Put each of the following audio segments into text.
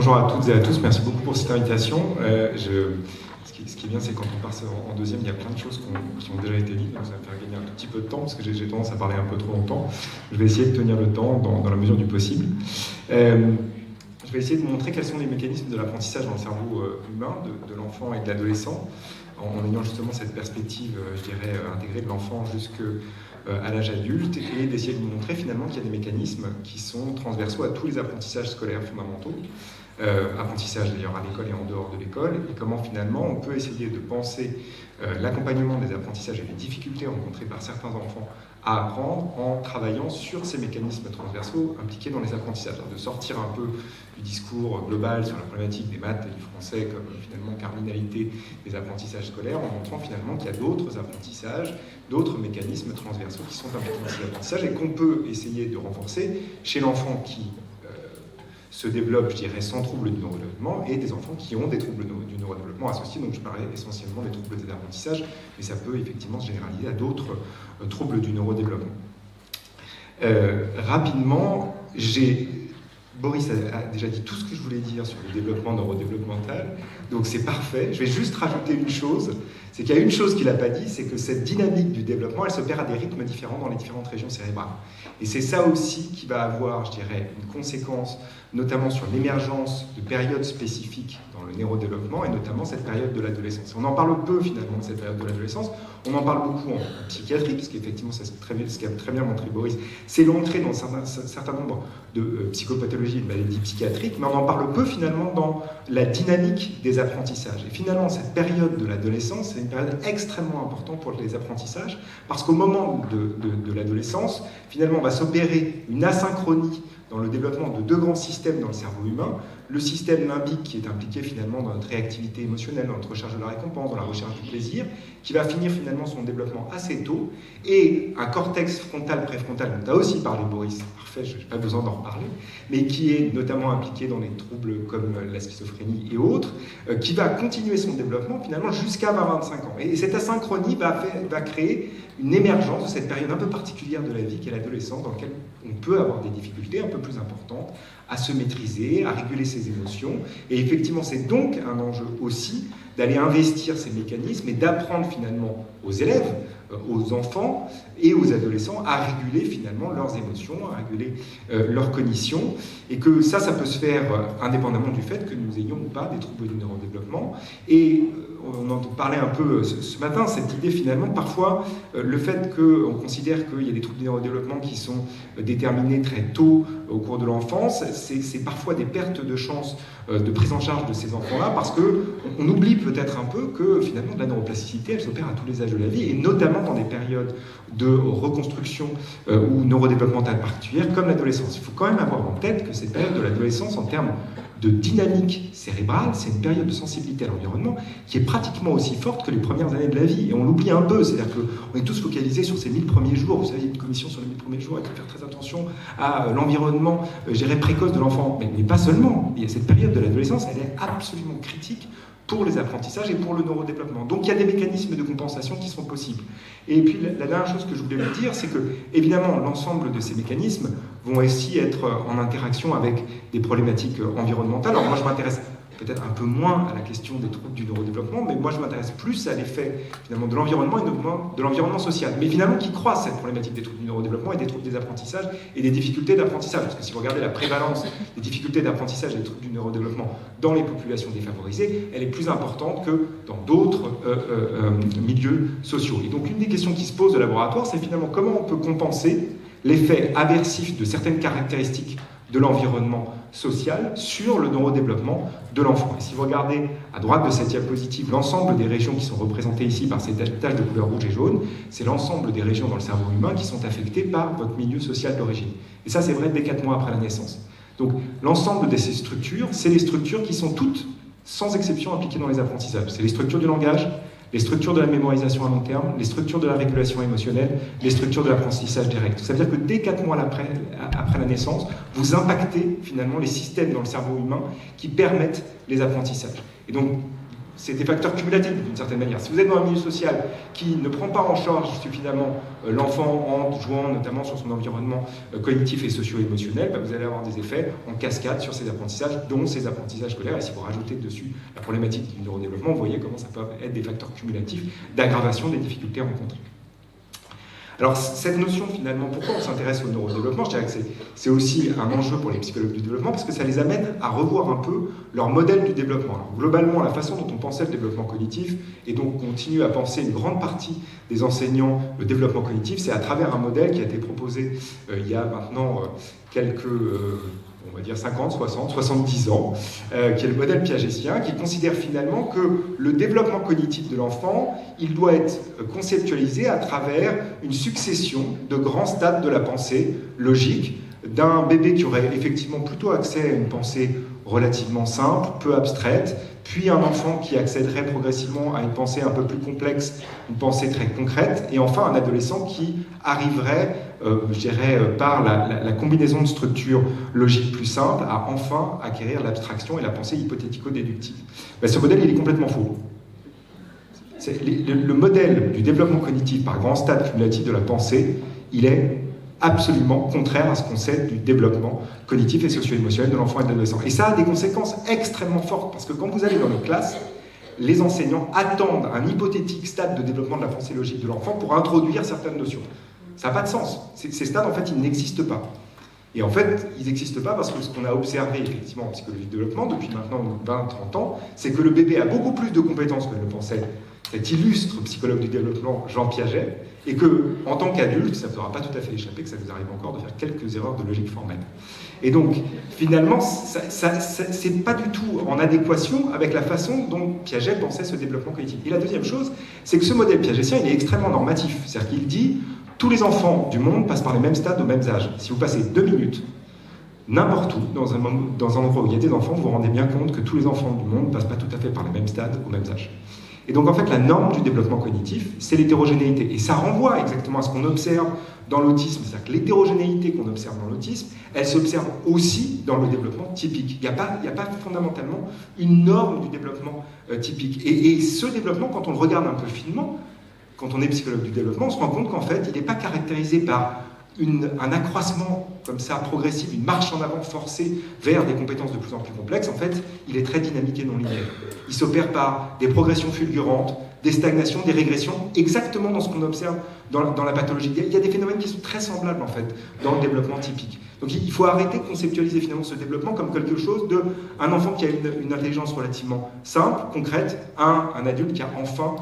Bonjour à toutes et à tous, merci beaucoup pour cette invitation. Ce qui est bien, c'est quand on passe en deuxième, il y a plein de choses qui ont déjà été dites, donc ça va me faire gagner un tout petit peu de temps, parce que j'ai tendance à parler un peu trop longtemps. Je vais essayer de tenir le temps dans la mesure du possible. Je vais essayer de montrer quels sont les mécanismes de l'apprentissage dans le cerveau humain, de l'enfant et de l'adolescent, en ayant justement cette perspective, je dirais, intégrée de l'enfant jusqu'à l'âge adulte, et d'essayer de montrer finalement qu'il y a des mécanismes qui sont transversaux à tous les apprentissages scolaires fondamentaux, apprentissage d'ailleurs à l'école et en dehors de l'école, et comment finalement on peut essayer de penser l'accompagnement des apprentissages et les difficultés rencontrées par certains enfants à apprendre en travaillant sur ces mécanismes transversaux impliqués dans les apprentissages, de sortir un peu du discours global sur la problématique des maths et du français comme finalement cardinalité des apprentissages scolaires, en montrant finalement qu'il y a d'autres apprentissages, d'autres mécanismes transversaux qui sont impliqués dans ces apprentissages et qu'on peut essayer de renforcer chez l'enfant qui se développe, je dirais, sans trouble du neurodéveloppement, et des enfants qui ont des troubles du neurodéveloppement associés. Donc je parlais essentiellement des troubles des apprentissages, mais ça peut effectivement se généraliser à d'autres troubles du neurodéveloppement. Rapidement, Boris a déjà dit tout ce que je voulais dire sur le développement neurodéveloppemental, donc c'est parfait. Je vais juste rajouter une chose, c'est qu'il y a une chose qu'il n'a pas dit, c'est que cette dynamique du développement, elle se perd à des rythmes différents dans les différentes régions cérébrales. Et c'est ça aussi qui va avoir, je dirais, une conséquence, notamment sur l'émergence de périodes spécifiques dans le neurodéveloppement, et notamment cette période de l'adolescence. On en parle peu finalement de cette période de l'adolescence, on en parle beaucoup en psychiatrie, parce qu'effectivement, ce qu'a très bien montré Boris, c'est l'entrée dans un certain nombre de psychopathologies et de maladies psychiatriques, mais on en parle peu finalement dans la dynamique des apprentissages. Et finalement, cette période de l'adolescence, c'est une période extrêmement importante pour les apprentissages, parce qu'au moment de l'adolescence, finalement, on va s'opérer une asynchronie dans le développement de deux grands systèmes dans le cerveau humain. Le système limbique qui est impliqué finalement dans notre réactivité émotionnelle, dans notre recherche de la récompense, dans la recherche du plaisir, qui va finir finalement son développement assez tôt, et un cortex frontal préfrontal, dont tu as aussi parlé Boris, parfait, je n'ai pas besoin d'en reparler, mais qui est notamment impliqué dans des troubles comme la schizophrénie et autres, qui va continuer son développement finalement jusqu'à 20-25 ans. Et cette asynchronie va créer une émergence de cette période un peu particulière de la vie qu'est l'adolescence, dans laquelle on peut avoir des difficultés un peu plus importantes à se maîtriser, à réguler ses émotions. Et effectivement, c'est donc un enjeu aussi d'aller investir ces mécanismes et d'apprendre finalement aux élèves, aux enfants et aux adolescents à réguler finalement leurs émotions, à réguler leur cognition, et que ça peut se faire indépendamment du fait que nous ayons ou pas des troubles du neurodéveloppement. Et on en parlait un peu ce matin, cette idée finalement, parfois, le fait qu'on considère qu'il y a des troubles du neurodéveloppement qui sont déterminés très tôt au cours de l'enfance, c'est parfois des pertes de chance de prise en charge de ces enfants-là, parce qu'on oublie peut-être un peu que finalement la neuroplasticité, elle s'opère à tous les âges de la vie, et notamment dans des périodes de reconstruction ou neurodéveloppementale particulière, comme l'adolescence. Il faut quand même avoir en tête que cette période de l'adolescence, en termes de dynamique cérébrale, c'est une période de sensibilité à l'environnement qui est pratiquement aussi forte que les premières années de la vie. Et on l'oublie un peu, c'est-à-dire qu'on est tous focalisés sur ces 1000 premiers jours. Vous savez, il y a une commission sur les 1000 premiers jours, il faut faire très attention à l'environnement, précoce de l'enfant. Mais pas seulement. Il y a cette période de l'adolescence, elle est absolument critique pour les apprentissages et pour le neurodéveloppement. Donc il y a des mécanismes de compensation qui sont possibles. Et puis la dernière chose que je voulais vous dire, c'est que évidemment l'ensemble de ces mécanismes vont aussi être en interaction avec des problématiques environnementales. Alors moi je m'intéresse peut-être un peu moins à la question des troubles du neurodéveloppement, mais moi je m'intéresse plus à l'effet finalement de l'environnement et notamment de l'environnement social, mais finalement qui croise cette problématique des troubles du neurodéveloppement et des troubles des apprentissages et des difficultés d'apprentissage. Parce que si vous regardez la prévalence des difficultés d'apprentissage et des troubles du neurodéveloppement dans les populations défavorisées, elle est plus importante que dans d'autres milieux sociaux. Et donc une des questions qui se posent au laboratoire, c'est finalement comment on peut compenser l'effet aversif de certaines caractéristiques de l'environnement social sur le neurodéveloppement de l'enfant. Et si vous regardez à droite de cette diapositive l'ensemble des régions qui sont représentées ici par ces taches de couleur rouge et jaune, c'est l'ensemble des régions dans le cerveau humain qui sont affectées par votre milieu social d'origine. Et ça, c'est vrai dès 4 mois après la naissance. Donc l'ensemble de ces structures, c'est les structures qui sont toutes, sans exception, impliquées dans les apprentissages. C'est les structures du langage, les structures de la mémorisation à long terme, les structures de la régulation émotionnelle, les structures de l'apprentissage direct. Ça veut dire que dès 4 mois après la naissance, vous impactez finalement les systèmes dans le cerveau humain qui permettent les apprentissages. Et donc, c'est des facteurs cumulatifs d'une certaine manière. Si vous êtes dans un milieu social qui ne prend pas en charge suffisamment l'enfant en jouant notamment sur son environnement cognitif et socio-émotionnel, vous allez avoir des effets en cascade sur ces apprentissages, dont ces apprentissages scolaires. Et si vous rajoutez dessus la problématique du neurodéveloppement, vous voyez comment ça peut être des facteurs cumulatifs d'aggravation des difficultés rencontrées. Alors cette notion finalement, pourquoi on s'intéresse au neurodéveloppement? Je dirais que c'est aussi un enjeu pour les psychologues du développement parce que ça les amène à revoir un peu leur modèle du développement. Alors, globalement, la façon dont on pensait le développement cognitif et donc continue à penser une grande partie des enseignants le développement cognitif, c'est à travers un modèle qui a été proposé il y a maintenant quelques... on va dire 50, 60, 70 ans, qui est le modèle piagétien, qui considère finalement que le développement cognitif de l'enfant, il doit être conceptualisé à travers une succession de grands stades de la pensée logique, d'un bébé qui aurait effectivement plutôt accès à une pensée relativement simple, peu abstraite, puis un enfant qui accéderait progressivement à une pensée un peu plus complexe, une pensée très concrète, et enfin un adolescent qui arriverait, je dirais, par la combinaison de structures logiques plus simples, à enfin acquérir l'abstraction et la pensée hypothético-déductive. Ce modèle, il est complètement faux. Le modèle du développement cognitif par grand stade cumulatif de la pensée, il est absolument contraire à ce qu'on sait du développement cognitif et socio-émotionnel de l'enfant et de l'adolescent. Et ça a des conséquences extrêmement fortes, parce que quand vous allez dans les classes, les enseignants attendent un hypothétique stade de développement de la pensée logique de l'enfant pour introduire certaines notions. Ça n'a pas de sens. Ces stades, en fait, ils n'existent pas. Et en fait, ils n'existent pas parce que ce qu'on a observé, effectivement, en psychologie de développement, depuis maintenant 20-30 ans, c'est que le bébé a beaucoup plus de compétences que ne le pensait cet illustre psychologue du développement, Jean Piaget, et que, en tant qu'adulte, ça ne vous aura pas tout à fait échappé, que ça vous arrive encore de faire quelques erreurs de logique formelle. Et donc, finalement, c'est pas du tout en adéquation avec la façon dont Piaget pensait ce développement cognitif. Et la deuxième chose, c'est que ce modèle piagétien, il est extrêmement normatif. C'est-à-dire qu'il dit, tous les enfants du monde passent par les mêmes stades aux mêmes âges. Si vous passez 2 minutes, n'importe où, dans un endroit où il y a des enfants, vous vous rendez bien compte que tous les enfants du monde ne passent pas tout à fait par les mêmes stades aux mêmes âges. Et donc en fait, la norme du développement cognitif, c'est l'hétérogénéité. Et ça renvoie exactement à ce qu'on observe dans l'autisme. C'est-à-dire que l'hétérogénéité qu'on observe dans l'autisme, elle s'observe aussi dans le développement typique. Il n'y a pas fondamentalement une norme du développement typique. Et ce développement, quand on le regarde un peu finement, quand on est psychologue du développement, on se rend compte qu'en fait, il n'est pas caractérisé par un accroissement comme ça progressif, une marche en avant forcée vers des compétences de plus en plus complexes. En fait, il est très dynamique et non linéaire. Il s'opère par des progressions fulgurantes, des stagnations, des régressions, exactement dans ce qu'on observe dans la pathologie. Il y a des phénomènes qui sont très semblables en fait dans le développement typique. Donc il faut arrêter de conceptualiser finalement ce développement comme quelque chose d'un enfant qui a une intelligence relativement simple, concrète, un adulte qui a enfin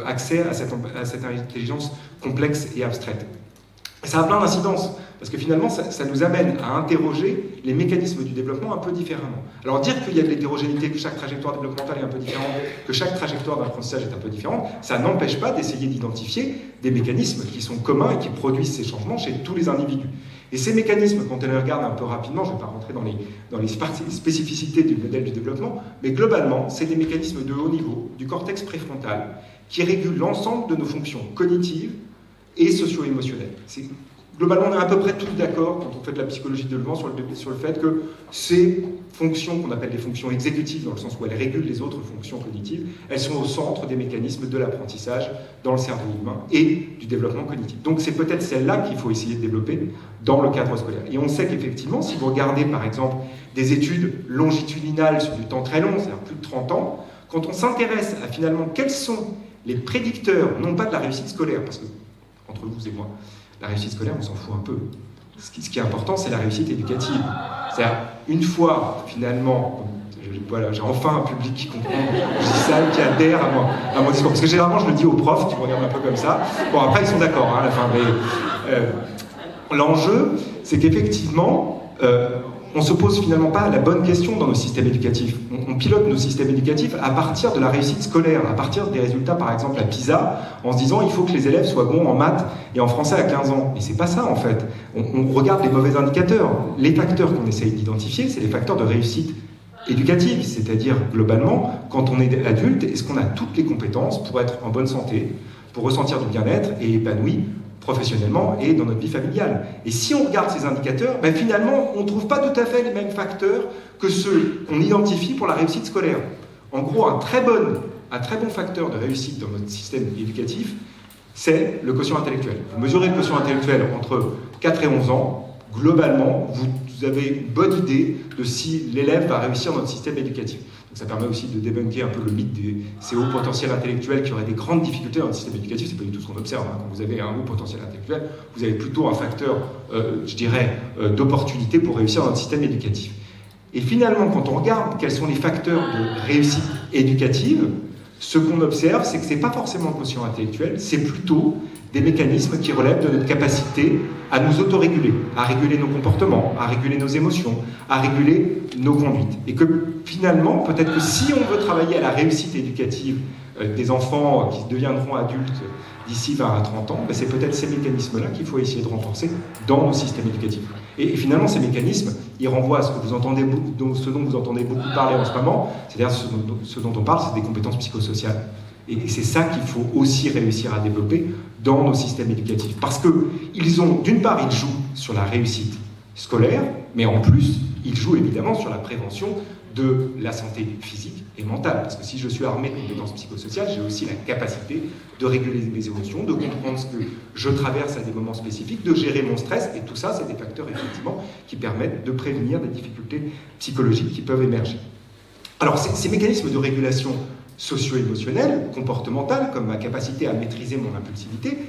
accès à cette intelligence complexe et abstraite. Ça a plein d'incidences, parce que finalement, ça nous amène à interroger les mécanismes du développement un peu différemment. Alors dire qu'il y a de l'hétérogénéité, que chaque trajectoire développementale est un peu différente, que chaque trajectoire d'apprentissage est un peu différente, ça n'empêche pas d'essayer d'identifier des mécanismes qui sont communs et qui produisent ces changements chez tous les individus. Et ces mécanismes, quand on les regarde un peu rapidement, je ne vais pas rentrer dans les spécificités du modèle du développement, mais globalement, c'est des mécanismes de haut niveau, du cortex préfrontal, qui régulent l'ensemble de nos fonctions cognitives, et socio-émotionnel. Globalement, on est à peu près tous d'accord, quand on fait de la psychologie de développement, sur le fait que ces fonctions, qu'on appelle des fonctions exécutives, dans le sens où elles régulent les autres fonctions cognitives, elles sont au centre des mécanismes de l'apprentissage dans le cerveau humain et du développement cognitif. Donc c'est peut-être celle-là qu'il faut essayer de développer dans le cadre scolaire. Et on sait qu'effectivement, si vous regardez par exemple des études longitudinales sur du temps très long, c'est-à-dire plus de 30 ans, quand on s'intéresse à finalement quels sont les prédicteurs, non pas de la réussite scolaire, parce que entre vous et moi, la réussite scolaire, on s'en fout un peu. Ce qui est important, c'est la réussite éducative. C'est-à-dire, une fois, finalement, voilà, j'ai enfin un public qui comprend, je dis ça, qui adhère à mon discours. Parce que généralement, je le dis aux profs, qui me regardent un peu comme ça. Bon, après, ils sont d'accord, hein, à la fin. Mais l'enjeu, c'est qu'effectivement, on ne se pose finalement pas la bonne question dans nos systèmes éducatifs. On pilote nos systèmes éducatifs à partir de la réussite scolaire, à partir des résultats, par exemple, à PISA, en se disant il faut que les élèves soient bons en maths et en français à 15 ans. Et c'est pas ça, en fait. On regarde les mauvais indicateurs. Les facteurs qu'on essaye d'identifier, c'est les facteurs de réussite éducative, c'est-à-dire, globalement, quand on est adulte, est-ce qu'on a toutes les compétences pour être en bonne santé, pour ressentir du bien-être et épanoui professionnellement et dans notre vie familiale. Et si on regarde ces indicateurs, ben finalement, on ne trouve pas tout à fait les mêmes facteurs que ceux qu'on identifie pour la réussite scolaire. En gros, un très bon un très bon facteur de réussite dans notre système éducatif, c'est le quotient intellectuel. Vous mesurez le quotient intellectuel entre 4 et 11 ans, globalement, vous avez une bonne idée de si l'élève va réussir dans notre système éducatif. Donc ça permet aussi de débunker un peu le mythe de ces hauts potentiels intellectuels qui auraient des grandes difficultés dans notre système éducatif. C'est pas du tout ce qu'on observe. Hein. Quand vous avez un haut potentiel intellectuel, vous avez plutôt un facteur, je dirais, d'opportunité pour réussir dans notre système éducatif. Et finalement, quand on regarde quels sont les facteurs de réussite éducative, ce qu'on observe, c'est que ce n'est pas forcément le quotient intellectuel, c'est plutôt des mécanismes qui relèvent de notre capacité à nous autoréguler, à réguler nos comportements, à réguler nos émotions, à réguler nos conduites. Et que finalement, peut-être que si on veut travailler à la réussite éducative des enfants qui deviendront adultes d'ici 20 à 30 ans, ben c'est peut-être ces mécanismes-là qu'il faut essayer de renforcer dans nos systèmes éducatifs. Et finalement, ces mécanismes, ils renvoient à ce que vous entendez, ce dont vous entendez beaucoup parler en ce moment, c'est-à-dire ce dont on parle, c'est des compétences psychosociales. Et c'est ça qu'il faut aussi réussir à développer dans nos systèmes éducatifs. Parce que d'une part, ils jouent sur la réussite scolaire, mais en plus, ils jouent évidemment sur la prévention de la santé physique et mentale. Parce que si je suis armé de compétences psychosociales, j'ai aussi la capacité de réguler mes émotions, de comprendre ce que je traverse à des moments spécifiques, de gérer mon stress, et tout ça, c'est des facteurs effectivement qui permettent de prévenir des difficultés psychologiques qui peuvent émerger. Alors, ces mécanismes de régulation socio-émotionnelle, comportementale, comme ma capacité à maîtriser mon impulsivité,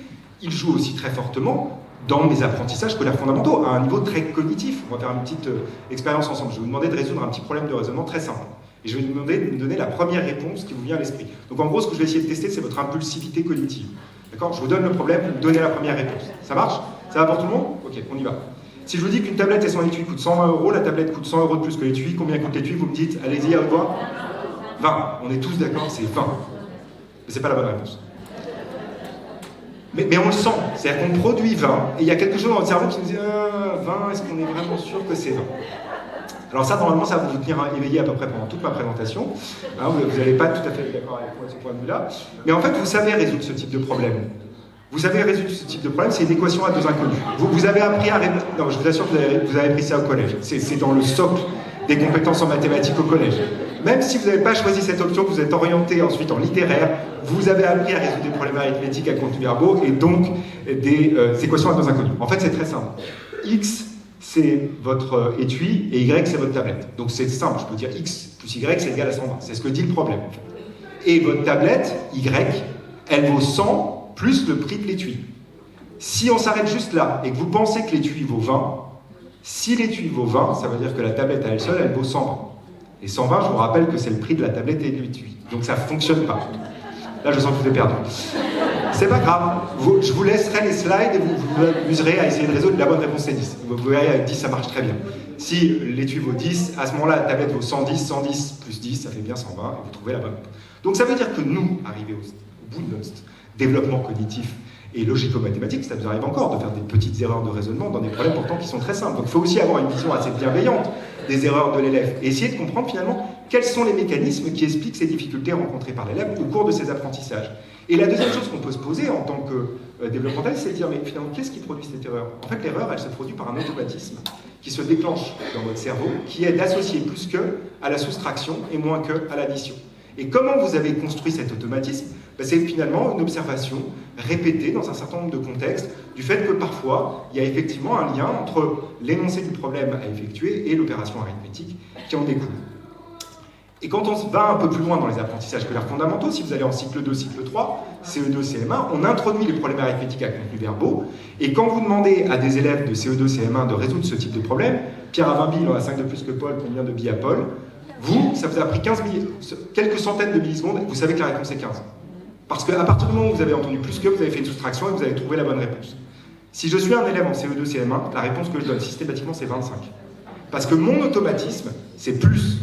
ils jouent aussi très fortement dans mes apprentissages scolaires fondamentaux, à un niveau très cognitif. On va faire une petite expérience ensemble. Je vais vous demander de résoudre un petit problème de raisonnement très simple. Et je vais vous demander de me donner la première réponse qui vous vient à l'esprit. Donc en gros, ce que je vais essayer de tester, c'est votre impulsivité cognitive. D'accord ? Je vous donne le problème, vous me donnez la première réponse. Ça marche ? Ça va pour tout le monde ? Ok, on y va. Si je vous dis qu'une tablette et son étui coûte 120 €, la tablette coûte 100 € de plus que l'étui, combien coûte l'étui ? Vous me dites, allez-y, à quoi ? 20. On est tous d'accord, c'est 20. Mais c'est pas la bonne réponse. Mais on le sent, c'est-à-dire qu'on produit 20, et il y a quelque chose dans votre cerveau qui nous dit 20, est-ce qu'on est vraiment sûr que c'est 20 ? Alors ça, normalement, ça va vous tenir éveillé à peu près pendant toute ma présentation. Hein, vous n'allez pas tout à fait être d'accord avec moi de ce point de vue-là. Mais en fait, vous savez résoudre ce type de problème. Vous savez résoudre ce type de problème, c'est une équation à deux inconnus. Vous avez appris à résoudre... Non, je vous assure que vous avez appris ça au collège. C'est dans le socle des compétences en mathématiques au collège. Même si vous n'avez pas choisi cette option, que vous êtes orienté ensuite en littéraire, vous avez appris à résoudre des problèmes arithmétiques à contenus verbaux et donc des équations à deux inconnus. En fait, c'est très simple. X, c'est votre étui et Y, c'est votre tablette. Donc c'est simple, je peux dire X plus Y, c'est égal à 120. C'est ce que dit le problème. En fait. Et votre tablette, Y, elle vaut 100 plus le prix de l'étui. Si on s'arrête juste là et que vous pensez que l'étui vaut 20, si l'étui vaut 20, ça veut dire que la tablette à elle seule, elle vaut 120. Et 120, je vous rappelle que c'est le prix de la tablette et de l'étui. Donc ça ne fonctionne pas. Là, je sens que vous êtes perdu. C'est pas grave. Je vous laisserai les slides et vous vous amuserez à essayer de résoudre. La bonne réponse, c'est 10. Vous verrez, avec 10, ça marche très bien. Si l'étui vaut 10, à ce moment-là, la tablette vaut 110. 110 plus 10, ça fait bien 120. Et vous trouvez la bonne réponse. Donc ça veut dire que nous, arrivés au bout de notre développement cognitif et logico-mathématique, ça nous arrive encore de faire des petites erreurs de raisonnement dans des problèmes pourtant qui sont très simples. Donc il faut aussi avoir une vision assez bienveillante des erreurs de l'élève et essayer de comprendre finalement quels sont les mécanismes qui expliquent ces difficultés rencontrées par l'élève au cours de ses apprentissages. Et la deuxième chose qu'on peut se poser en tant que développemental, c'est de dire mais finalement qu'est-ce qui produit cette erreur ? En fait l'erreur elle se produit par un automatisme qui se déclenche dans votre cerveau qui est d'associer plus que à la soustraction et moins que à l'addition. Et comment vous avez construit cet automatisme ? C'est finalement une observation répétée dans un certain nombre de contextes du fait que parfois il y a effectivement un lien entre l'énoncé du problème à effectuer et l'opération arithmétique qui en découle. Et quand on va un peu plus loin dans les apprentissages scolaires fondamentaux, si vous allez en cycle 2, cycle 3, CE2, CM1, on introduit les problèmes arithmétiques à contenus verbaux, et quand vous demandez à des élèves de CE2, CM1 de résoudre ce type de problème, Pierre a 20 billes, on a 5 de plus que Paul, combien de billes à Paul ? Vous, ça vous a pris quelques centaines de millisecondes, vous savez que la réponse est 15. Parce qu'à partir du moment où vous avez entendu plus que, vous avez fait une soustraction et vous avez trouvé la bonne réponse. Si je suis un élève en CE2, CM1, la réponse que je donne systématiquement, c'est 25. Parce que mon automatisme, c'est plus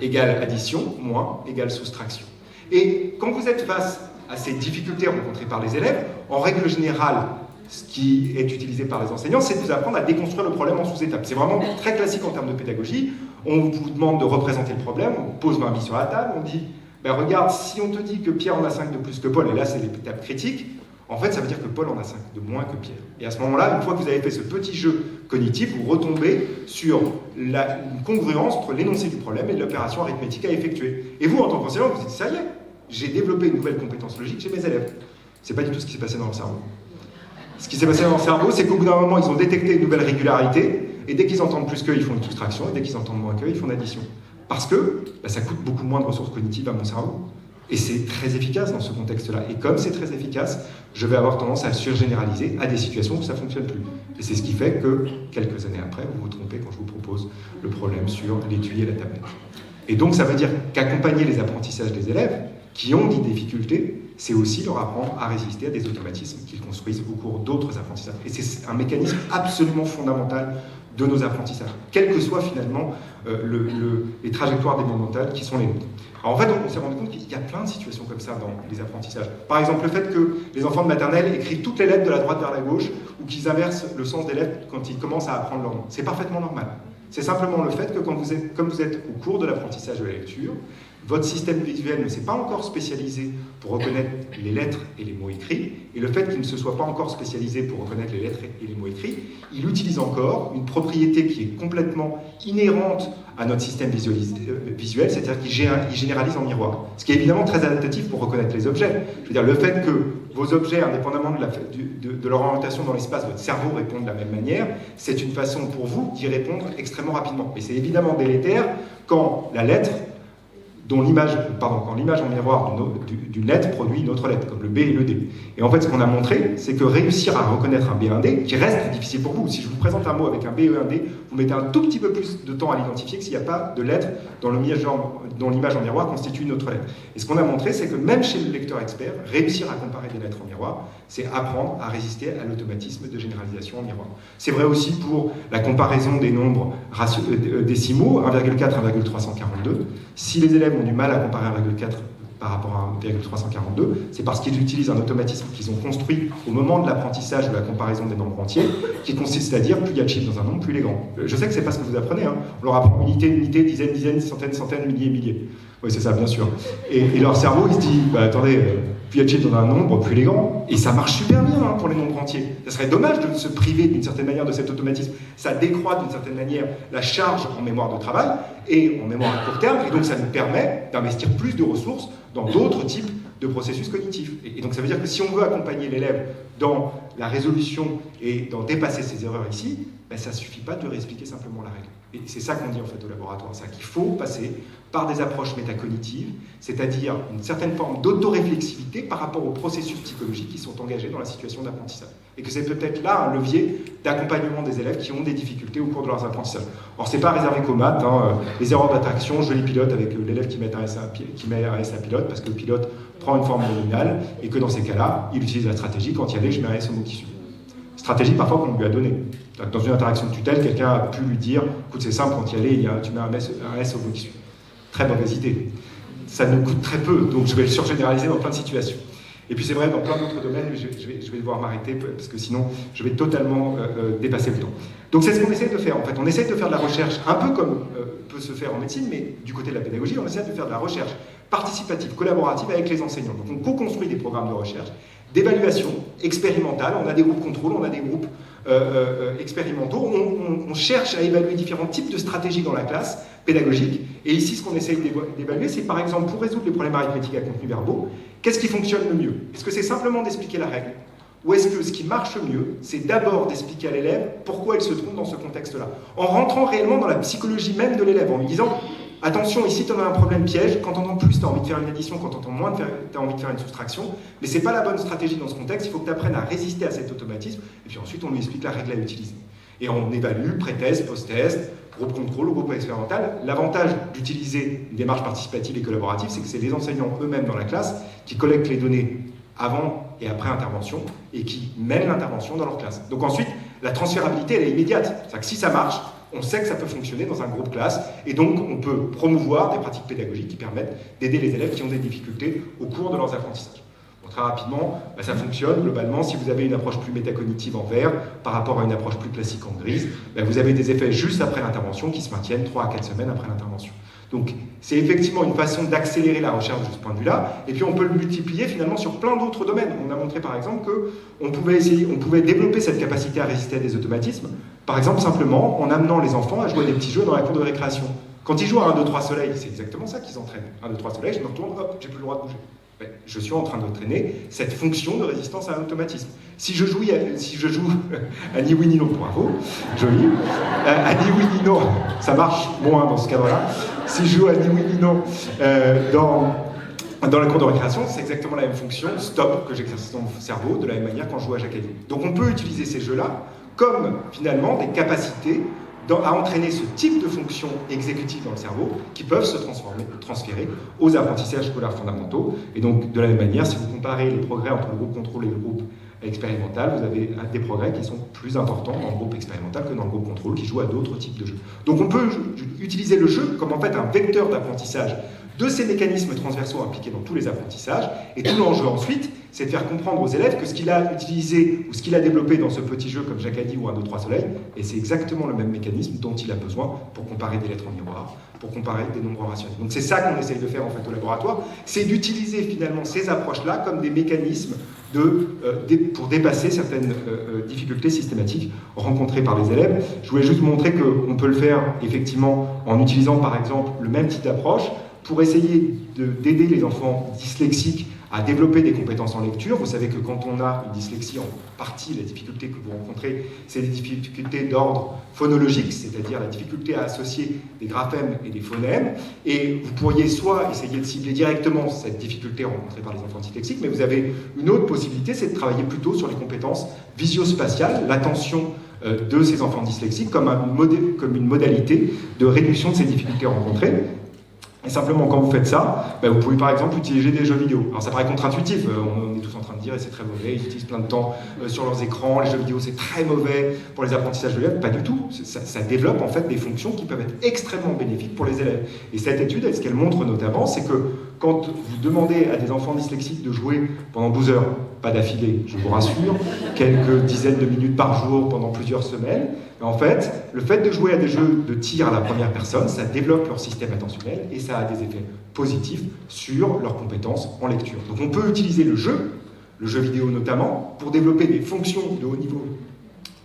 égale addition, moins égale soustraction. Et quand vous êtes face à ces difficultés rencontrées par les élèves, en règle générale, ce qui est utilisé par les enseignants, c'est de vous apprendre à déconstruire le problème en sous-étapes. C'est vraiment très classique en termes de pédagogie. On vous demande de représenter le problème, on pose 20 billes sur la table, on dit ben regarde, si on te dit que Pierre en a 5 de plus que Paul, et là c'est l'étape critique, en fait ça veut dire que Paul en a 5 de moins que Pierre. Et à ce moment-là, une fois que vous avez fait ce petit jeu cognitif, vous retombez sur une congruence entre l'énoncé du problème et l'opération arithmétique à effectuer. Et vous, en tant qu'enseignant, vous dites ça y est, j'ai développé une nouvelle compétence logique chez mes élèves. C'est pas du tout ce qui s'est passé dans leur cerveau. Ce qui s'est passé dans leur cerveau, c'est qu'au bout d'un moment, ils ont détecté une nouvelle régularité, et dès qu'ils entendent plus qu'eux, ils font une soustraction, et dès qu'ils entendent moins qu'eux, ils font une addition. Parce que ça coûte beaucoup moins de ressources cognitives à mon cerveau. Et c'est très efficace dans ce contexte-là. Et comme c'est très efficace, je vais avoir tendance à surgénéraliser à des situations où ça ne fonctionne plus. Et c'est ce qui fait que, quelques années après, vous vous trompez quand je vous propose le problème sur l'étui et la tablette. Et donc, ça veut dire qu'accompagner les apprentissages des élèves qui ont des difficultés, c'est aussi leur apprendre à résister à des automatismes qu'ils construisent au cours d'autres apprentissages. Et c'est un mécanisme absolument fondamental de nos apprentissages, quelles que soient finalement les trajectoires développementales qui sont les nôtres. Alors en fait, on s'est rendu compte qu'il y a plein de situations comme ça dans les apprentissages. Par exemple, le fait que les enfants de maternelle écrivent toutes les lettres de la droite vers la gauche, ou qu'ils inversent le sens des lettres quand ils commencent à apprendre leur nom. C'est parfaitement normal. C'est simplement le fait que comme vous êtes au cours de l'apprentissage de la lecture, votre système visuel ne s'est pas encore spécialisé pour reconnaître les lettres et les mots écrits, et le fait qu'il ne se soit pas encore spécialisé pour reconnaître les lettres et les mots écrits, il utilise encore une propriété qui est complètement inhérente à notre système visuel, c'est-à-dire qu'il généralise en miroir. Ce qui est évidemment très adaptatif pour reconnaître les objets. Je veux dire, le fait que vos objets, indépendamment de leur orientation dans l'espace, votre cerveau répond de la même manière, c'est une façon pour vous d'y répondre extrêmement rapidement. Et c'est évidemment délétère quand la lettre quand l'image en miroir d'une lettre produit une autre lettre, comme le B et le D. Et en fait, ce qu'on a montré, c'est que réussir à reconnaître un B et un D, qui reste difficile pour vous, si je vous présente un mot avec un B et un D, vous mettez un tout petit peu plus de temps à l'identifier que s'il n'y a pas de lettre dont l'image en miroir constitue une autre lettre. Et ce qu'on a montré, c'est que même chez le lecteur expert, réussir à comparer des lettres en miroir, c'est apprendre à résister à l'automatisme de généralisation en miroir. C'est vrai aussi pour la comparaison des nombres décimaux, 1,4, 1,342. Si les élèves ont du mal à comparer 1,4 par rapport à 1,342, c'est parce qu'ils utilisent un automatisme qu'ils ont construit au moment de l'apprentissage de la comparaison des nombres entiers, qui consiste à dire plus il y a de chiffres dans un nombre, plus il est grand. Je sais que c'est pas ce que vous apprenez, hein. On leur apprend unité, dizaine, centaine, milliers. Oui, c'est ça, bien sûr. Et leur cerveau, il se dit, attendez, plus il y a de chiffres dans un nombre, plus il est grand. Et ça marche super bien pour les nombres entiers. Ça serait dommage de se priver d'une certaine manière de cet automatisme. Ça décroît d'une certaine manière la charge en mémoire de travail et en mémoire à court terme, et donc ça nous permet d'investir plus de ressources dans d'autres types de processus cognitifs. Et donc ça veut dire que si on veut accompagner l'élève dans la résolution et dans dépasser ses erreurs ici, ça ne suffit pas de réexpliquer simplement la règle. Et c'est ça qu'on dit en fait au laboratoire, c'est qu'il faut passer par des approches métacognitives, c'est-à-dire une certaine forme d'autoréflexivité par rapport aux processus psychologiques qui sont engagés dans la situation d'apprentissage. Et que c'est peut-être là un levier d'accompagnement des élèves qui ont des difficultés au cours de leurs apprentissages. Or, c'est pas réservé qu'aux maths, les erreurs d'attraction, je les pilote avec l'élève qui met un S à pilote, parce que le pilote prend une forme nominale, et que dans ces cas-là, il utilise la stratégie, quand il y allait, je mets un S au mot qui suit. Stratégie parfois qu'on lui a donnée. Dans une interaction de tutelle, quelqu'un a pu lui dire, écoute, c'est simple, quand il y allait, tu mets un S au mot qui suit. Très mauvaise idée. Ça nous coûte très peu, donc je vais le surgénéraliser dans plein de situations. Et puis c'est vrai, dans plein d'autres domaines, je vais devoir m'arrêter, parce que sinon, je vais totalement dépasser le temps. Donc c'est ce qu'on essaie de faire, en fait. On essaie de faire de la recherche, un peu comme peut se faire en médecine, mais du côté de la pédagogie, on essaie de faire de la recherche participative, collaborative avec les enseignants. Donc on co-construit des programmes de recherche, d'évaluation expérimentale, on a des groupes contrôle, on a des groupes expérimentaux, on cherche à évaluer différents types de stratégies dans la classe pédagogique, et ici ce qu'on essaye d'évaluer, c'est par exemple pour résoudre les problèmes arithmétiques à contenu verbaux, qu'est-ce qui fonctionne le mieux? Est-ce que c'est simplement d'expliquer la règle? Ou est-ce que ce qui marche mieux, c'est d'abord d'expliquer à l'élève pourquoi il se trompe dans ce contexte-là, en rentrant réellement dans la psychologie même de l'élève, en lui disant attention, ici tu as un problème piège, quand tu entends plus, tu as envie de faire une addition, quand tu entends moins, tu as envie de faire une soustraction, mais ce n'est pas la bonne stratégie dans ce contexte, il faut que tu apprennes à résister à cet automatisme, et puis ensuite on lui explique la règle à utiliser. Et on évalue, pré-test, post-test, groupe contrôle ou groupe expérimental. L'avantage d'utiliser une démarche participative et collaborative, c'est que c'est les enseignants eux-mêmes dans la classe qui collectent les données avant et après intervention et qui mènent l'intervention dans leur classe. Donc ensuite, la transférabilité, elle est immédiate. C'est-à-dire que si ça marche, on sait que ça peut fonctionner dans un groupe classe et donc on peut promouvoir des pratiques pédagogiques qui permettent d'aider les élèves qui ont des difficultés au cours de leurs apprentissages. Bon, très rapidement, ça fonctionne globalement. Si vous avez une approche plus métacognitive en vert par rapport à une approche plus classique en grise, vous avez des effets juste après l'intervention qui se maintiennent 3 à 4 semaines après l'intervention. Donc c'est effectivement une façon d'accélérer la recherche de ce point de vue-là, et puis on peut le multiplier finalement sur plein d'autres domaines. On a montré par exemple qu'on pouvait développer cette capacité à résister à des automatismes, par exemple simplement en amenant les enfants à jouer à des petits jeux dans la cour de récréation. Quand ils jouent à 1, 2, 3 soleil, c'est exactement ça qu'ils entraînent. 1, 2, 3 soleil, je me retourne, hop, j'ai plus le droit de bouger. Ben, je suis en train d'entraîner cette fonction de résistance à un automatisme. Si je joue à ni oui ni non, bravo, joli, à ni oui ni non, ça marche moins dans ce cadre-là. Si je joue à ni oui ni non dans la cour de récréation, c'est exactement la même fonction, stop, que j'exerce dans mon cerveau, de la même manière quand je joue à Jacques Addy. Donc on peut utiliser ces jeux-là comme finalement des capacités à entraîner ce type de fonctions exécutives dans le cerveau qui peuvent se transférer aux apprentissages scolaires fondamentaux. Et donc, de la même manière, si vous comparez les progrès entre le groupe contrôle et le groupe expérimental, vous avez des progrès qui sont plus importants dans le groupe expérimental que dans le groupe contrôle qui joue à d'autres types de jeux. Donc on peut utiliser le jeu comme en fait un vecteur d'apprentissage de ces mécanismes transversaux impliqués dans tous les apprentissages, et tout l'enjeu ensuite, c'est de faire comprendre aux élèves que ce qu'il a utilisé ou ce qu'il a développé dans ce petit jeu comme Jacques Addy ou 1, 2, 3 soleil, et c'est exactement le même mécanisme dont il a besoin pour comparer des lettres en miroir, pour comparer des nombres rationnels. Donc c'est ça qu'on essaye de faire en fait au laboratoire, c'est d'utiliser finalement ces approches-là comme des mécanismes pour dépasser certaines difficultés systématiques rencontrées par les élèves. Je voulais juste montrer qu'on peut le faire effectivement en utilisant par exemple le même type d'approche pour essayer d'aider les enfants dyslexiques à développer des compétences en lecture. Vous savez que quand on a une dyslexie, en partie, la difficulté que vous rencontrez, c'est des difficultés d'ordre phonologique, c'est-à-dire la difficulté à associer des graphèmes et des phonèmes. Et vous pourriez soit essayer de cibler directement cette difficulté rencontrée par les enfants dyslexiques, mais vous avez une autre possibilité, c'est de travailler plutôt sur les compétences visio-spatiales, l'attention de ces enfants dyslexiques comme une modalité de réduction de ces difficultés rencontrées. Et simplement, quand vous faites ça, vous pouvez par exemple utiliser des jeux vidéo. Alors ça paraît contre-intuitif, on est tous en train de dire et c'est très mauvais, ils utilisent plein de temps sur leurs écrans, les jeux vidéo c'est très mauvais pour les apprentissages de l'élève, pas du tout. Ça développe en fait des fonctions qui peuvent être extrêmement bénéfiques pour les élèves. Et cette étude, ce qu'elle montre notamment, c'est que quand vous demandez à des enfants dyslexiques de jouer pendant 12 heures, pas d'affilée, je vous rassure, quelques dizaines de minutes par jour pendant plusieurs semaines, en fait, le fait de jouer à des jeux de tir à la première personne, ça développe leur système attentionnel et ça a des effets positifs sur leurs compétences en lecture. Donc on peut utiliser le jeu vidéo notamment, pour développer des fonctions de haut niveau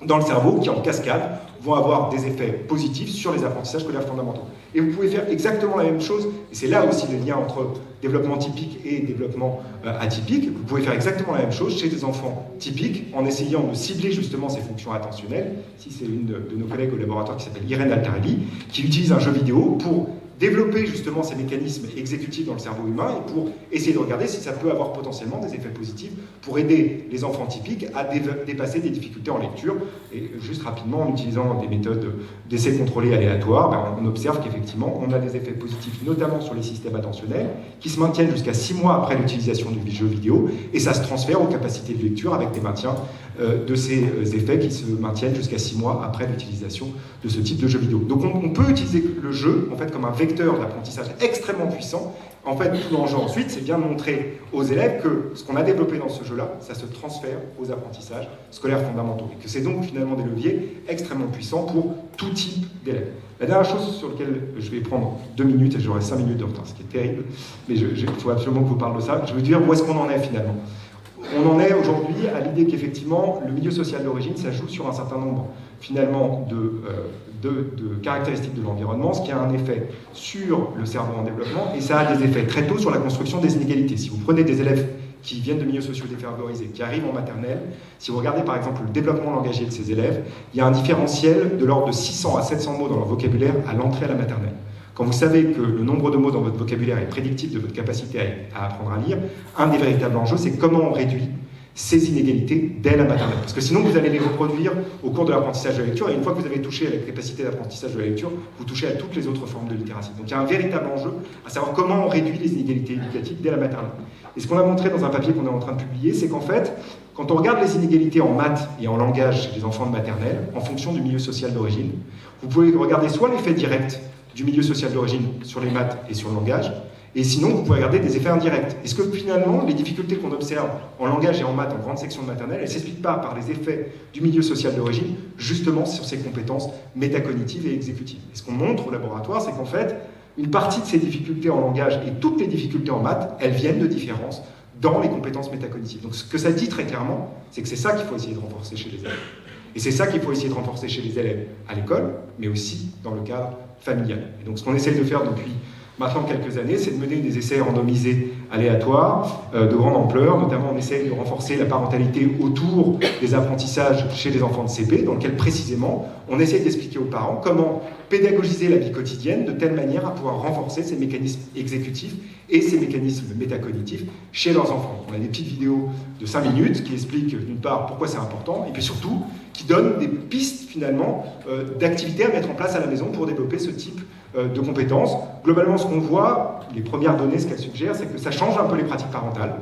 dans le cerveau qui, en cascade, vont avoir des effets positifs sur les apprentissages scolaires fondamentaux. Et vous pouvez faire exactement la même chose, et c'est là aussi le lien entre développement typique et développement atypique. Vous pouvez faire exactement la même chose chez des enfants typiques, en essayant de cibler justement ces fonctions attentionnelles. Ici, c'est une de nos collègues au laboratoire qui s'appelle Irène Altarelli, qui utilise un jeu vidéo pour développer justement ces mécanismes exécutifs dans le cerveau humain et pour essayer de regarder si ça peut avoir potentiellement des effets positifs pour aider les enfants typiques à dépasser des difficultés en lecture. Et juste rapidement, en utilisant des méthodes d'essai contrôlé aléatoires, on observe qu'effectivement, on a des effets positifs, notamment sur les systèmes attentionnels, qui se maintiennent jusqu'à 6 mois après l'utilisation du jeu vidéo, et ça se transfère aux capacités de lecture avec des maintiens de ces effets qui se maintiennent jusqu'à 6 mois après l'utilisation de ce type de jeu vidéo. Donc on peut utiliser le jeu en fait comme un vecteur d'apprentissage extrêmement puissant. En fait, tout l'enjeu ensuite, c'est bien de montrer aux élèves que ce qu'on a développé dans ce jeu-là, ça se transfère aux apprentissages scolaires fondamentaux, et que c'est donc finalement des leviers extrêmement puissants pour tout type d'élèves. La dernière chose sur laquelle je vais prendre 2 minutes, et j'aurai 5 minutes de retard, ce qui est terrible, mais il faut absolument que je vous parle de ça, je veux dire où est-ce qu'on en est finalement. On en est aujourd'hui à l'idée qu'effectivement, le milieu social d'origine, ça joue sur un certain nombre, finalement, de caractéristiques de l'environnement, ce qui a un effet sur le cerveau en développement, et ça a des effets très tôt sur la construction des inégalités. Si vous prenez des élèves qui viennent de milieux sociaux défavorisés, qui arrivent en maternelle, si vous regardez par exemple le développement langagier de ces élèves, il y a un différentiel de l'ordre de 600 à 700 mots dans leur vocabulaire à l'entrée à la maternelle. Quand vous savez que le nombre de mots dans votre vocabulaire est prédictif de votre capacité à apprendre à lire, un des véritables enjeux, c'est comment on réduit ces inégalités dès la maternelle. Parce que sinon, vous allez les reproduire au cours de l'apprentissage de la lecture, et une fois que vous avez touché à la capacité d'apprentissage de la lecture, vous touchez à toutes les autres formes de littératie. Donc il y a un véritable enjeu à savoir comment on réduit les inégalités éducatives dès la maternelle. Et ce qu'on a montré dans un papier qu'on est en train de publier, c'est qu'en fait, quand on regarde les inégalités en maths et en langage chez les enfants de maternelle, en fonction du milieu social d'origine, vous pouvez regarder soit l'effet direct du milieu social d'origine sur les maths et sur le langage, et sinon vous pouvez regarder des effets indirects. Est-ce que finalement les difficultés qu'on observe en langage et en maths en grande section de maternelle, elles ne s'expliquent pas par les effets du milieu social d'origine, justement sur ces compétences métacognitives et exécutives? Et ce qu'on montre au laboratoire, c'est qu'en fait, une partie de ces difficultés en langage et toutes les difficultés en maths, elles viennent de différences dans les compétences métacognitives. Donc ce que ça dit très clairement, c'est que c'est ça qu'il faut essayer de renforcer chez les élèves. Et c'est ça qu'il faut essayer de renforcer chez les élèves à l'école, mais aussi dans le cadre familiale. Et donc ce qu'on essaye de faire depuis maintenant quelques années, c'est de mener des essais randomisés aléatoires de grande ampleur. Notamment, on essaye de renforcer la parentalité autour des apprentissages chez les enfants de CP, dans lequel précisément, on essaye d'expliquer aux parents comment pédagogiser la vie quotidienne de telle manière à pouvoir renforcer ces mécanismes exécutifs et ces mécanismes métacognitifs chez leurs enfants. On a des petites vidéos de 5 minutes qui expliquent d'une part pourquoi c'est important, et puis surtout qui donnent des pistes finalement d'activités à mettre en place à la maison pour développer ce type de compétences. Globalement, ce qu'on voit, les premières données, ce qu'elles suggèrent, c'est que ça change un peu les pratiques parentales.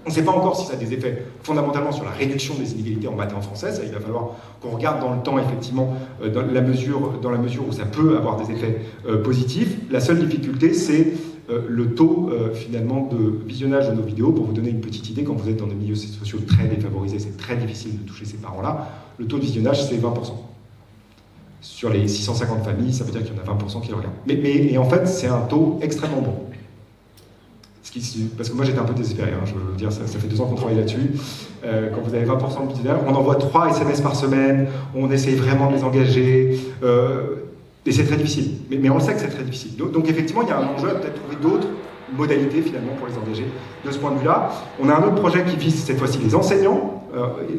On ne sait pas encore si ça a des effets fondamentalement sur la réduction des inégalités en maths et en français. Ça, il va falloir qu'on regarde dans le temps, effectivement, dans la mesure où ça peut avoir des effets positifs. La seule difficulté, c'est le taux, finalement, de visionnage de nos vidéos. Pour vous donner une petite idée, quand vous êtes dans des milieux sociaux très défavorisés, c'est très difficile de toucher ces parents-là. Le taux de visionnage, c'est 20%. Sur les 650 familles, ça veut dire qu'il y en a 20% qui le regardent. Mais en fait, c'est un taux extrêmement bon. Parce que moi, j'étais un peu désespéré, hein, je veux dire, ça fait 2 ans qu'on travaille là-dessus. Quand vous avez 20% de visionnage, on envoie 3 SMS par semaine, on essaye vraiment de les engager, et c'est très difficile. Mais on le sait que c'est très difficile. Donc effectivement, il y a un enjeu à peut-être trouver d'autres modalités, finalement, pour les engager. De ce point de vue-là, on a un autre projet qui vise, cette fois-ci, les enseignants,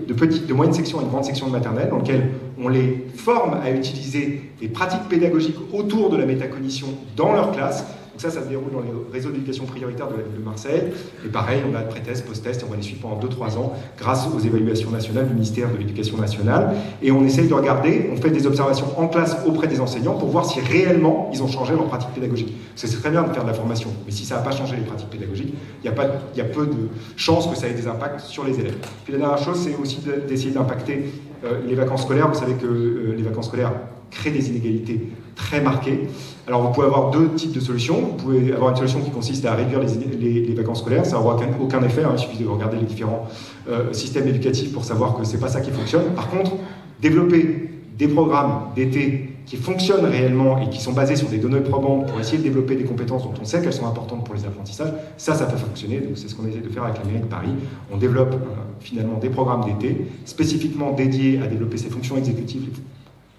de moyenne section et de grande section de maternelle, dans lequel on les forme à utiliser des pratiques pédagogiques autour de la métacognition dans leur classe. Donc ça se déroule dans les réseaux d'éducation prioritaire de la ville de Marseille. Et pareil, on a pré-test, post-test, et on va les suivre pendant 2-3 ans grâce aux évaluations nationales du ministère de l'Éducation nationale. Et on essaye de regarder, on fait des observations en classe auprès des enseignants pour voir si réellement ils ont changé leur pratique pédagogique. Parce que c'est très bien de faire de la formation, mais si ça n'a pas changé les pratiques pédagogiques, il y a peu de chances que ça ait des impacts sur les élèves. Puis la dernière chose, c'est aussi d'essayer d'impacter les vacances scolaires. Vous savez que les vacances scolaires créent des inégalités très marquées. Alors vous pouvez avoir 2 types de solutions. Vous pouvez avoir une solution qui consiste à réduire les vacances scolaires. Ça n'aura aucun effet, hein. Il suffit de regarder les différents systèmes éducatifs pour savoir que ce n'est pas ça qui fonctionne. Par contre, développer des programmes d'été qui fonctionnent réellement et qui sont basés sur des données probantes pour essayer de développer des compétences dont on sait qu'elles sont importantes pour les apprentissages, ça peut fonctionner. Donc c'est ce qu'on essaie de faire avec la mairie de Paris. On développe finalement des programmes d'été spécifiquement dédiés à développer ces fonctions exécutives,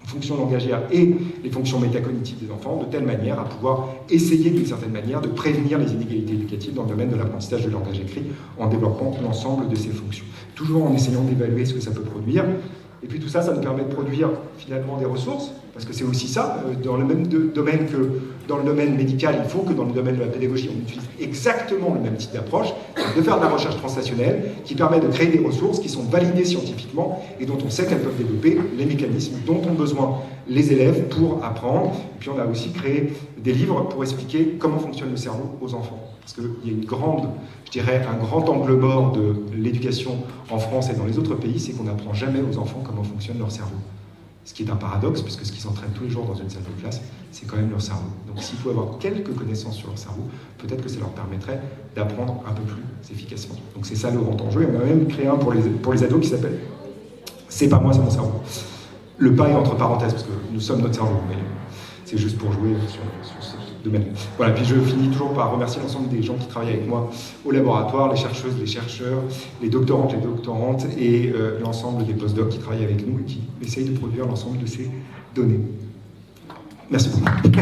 fonctions langagières et les fonctions métacognitives des enfants, de telle manière à pouvoir essayer d'une certaine manière de prévenir les inégalités éducatives dans le domaine de l'apprentissage de langage écrit en développant l'ensemble de ces fonctions. Toujours en essayant d'évaluer ce que ça peut produire. Et puis tout ça, ça nous permet de produire finalement des ressources, parce que c'est aussi ça, dans le même domaine que dans le domaine médical, il faut que dans le domaine de la pédagogie, on utilise exactement le même type d'approche, de faire de la recherche transstationnelle, qui permet de créer des ressources qui sont validées scientifiquement et dont on sait qu'elles peuvent développer les mécanismes dont ont besoin les élèves pour apprendre. Et puis on a aussi créé des livres pour expliquer comment fonctionne le cerveau aux enfants. Parce qu'il y a un grand angle mort de l'éducation en France et dans les autres pays, c'est qu'on n'apprend jamais aux enfants comment fonctionne leur cerveau. Ce qui est un paradoxe, puisque ce qui s'entraîne tous les jours dans une salle de classe, c'est quand même leur cerveau. Donc s'il faut avoir quelques connaissances sur leur cerveau, peut-être que ça leur permettrait d'apprendre un peu plus efficacement. Donc c'est ça le grand enjeu. Et on a même créé un pour les ados qui s'appelle « C'est pas moi, c'est mon cerveau ». Le pas est entre parenthèses, parce que nous sommes notre cerveau, mais c'est juste pour jouer sur ce domaine. Voilà, puis je finis toujours par remercier l'ensemble des gens qui travaillent avec moi au laboratoire, les chercheuses, les chercheurs, les doctorantes et l'ensemble des postdocs qui travaillent avec nous et qui essayent de produire l'ensemble de ces données. Merci beaucoup.